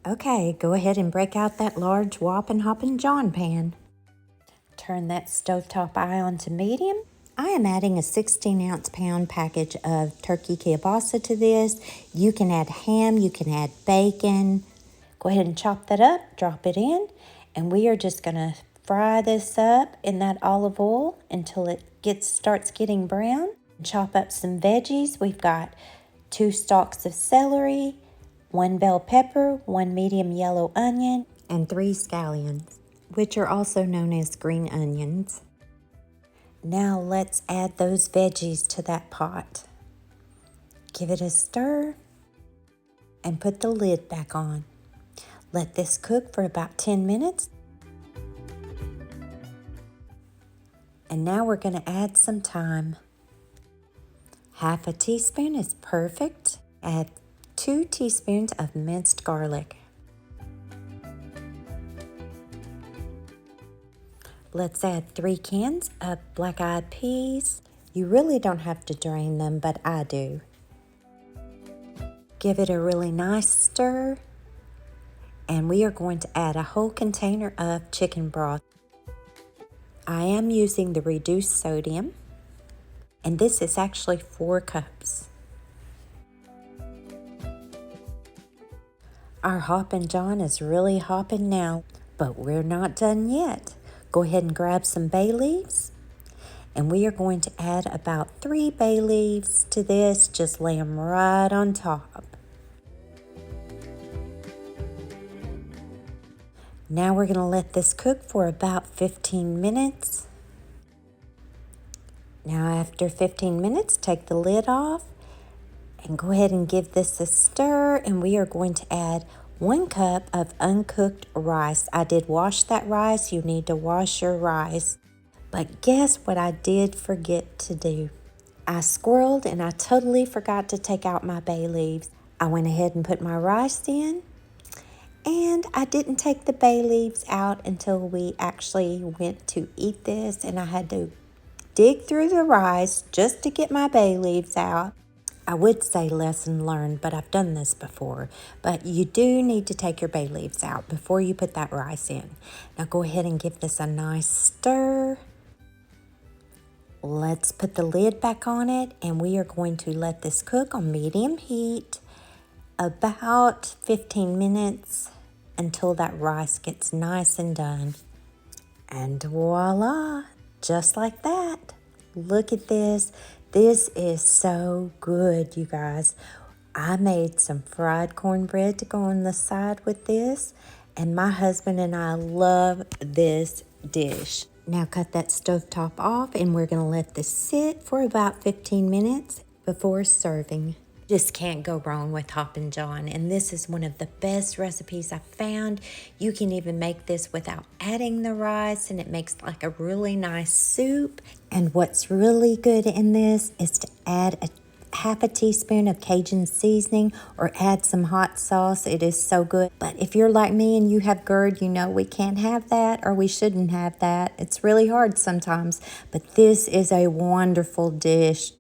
Okay, go ahead and break out that large whopping Hoppin John pan. Turn that stovetop eye on to medium. I am adding a 16-ounce pound package of turkey kielbasa to this. You can add ham, you can add bacon. Go ahead and chop that up, drop it in, and we are just gonna fry this up in that olive oil until it starts getting brown. Chop up some veggies. We've got 2 stalks of celery, 1 bell pepper, 1 medium yellow onion, and 3 scallions, which are also known as green onions. Now let's add those veggies to that pot. Give it a stir and put the lid back on. Let this cook for about 10 minutes. And now we're going to add some thyme. Half a teaspoon is perfect. Add 2 teaspoons of minced garlic. Let's add 3 cans of black-eyed peas. You really don't have to drain them, but I do. Give it a really nice stir. And we are going to add a whole container of chicken broth. I am using the reduced sodium, and this is actually 4 cups. Our Hoppin John is really hopping now, but we're not done yet. Go ahead and grab some bay leaves, and we are going to add about 3 bay leaves to this. Just lay them right on top. Now we're going to let this cook for about 15 minutes. Now after 15 minutes, take the lid off and go ahead and give this a stir, and we are going to add 1 cup of uncooked rice. I did wash that rice. You need to wash your rice. But guess what I did forget to do? I squirreled and I totally forgot to take out my bay leaves. I went ahead and put my rice in, and I didn't take the bay leaves out until we actually went to eat this, and I had to dig through the rice just to get my bay leaves out. I would say lesson learned, but I've done this before. But you do need to take your bay leaves out before you put that rice in. Now go ahead and give this a nice stir. Let's put the lid back on it, and we are going to let this cook on medium heat about 15 minutes until that rice gets nice and done. And voila, just like that. Look at this. This is so good, you guys. I made some fried cornbread to go on the side with this, and my husband and I love this dish. Now cut that stovetop off, and we're gonna let this sit for about 15 minutes before serving. Just can't go wrong with Hoppin John, and this is one of the best recipes I've found. You can even make this without adding the rice, and it makes like a really nice soup. And what's really good in this is to add a half a teaspoon of Cajun seasoning or add some hot sauce. It is so good. But if you're like me and you have GERD, you know we can't have that, or we shouldn't have that. It's really hard sometimes, but this is a wonderful dish.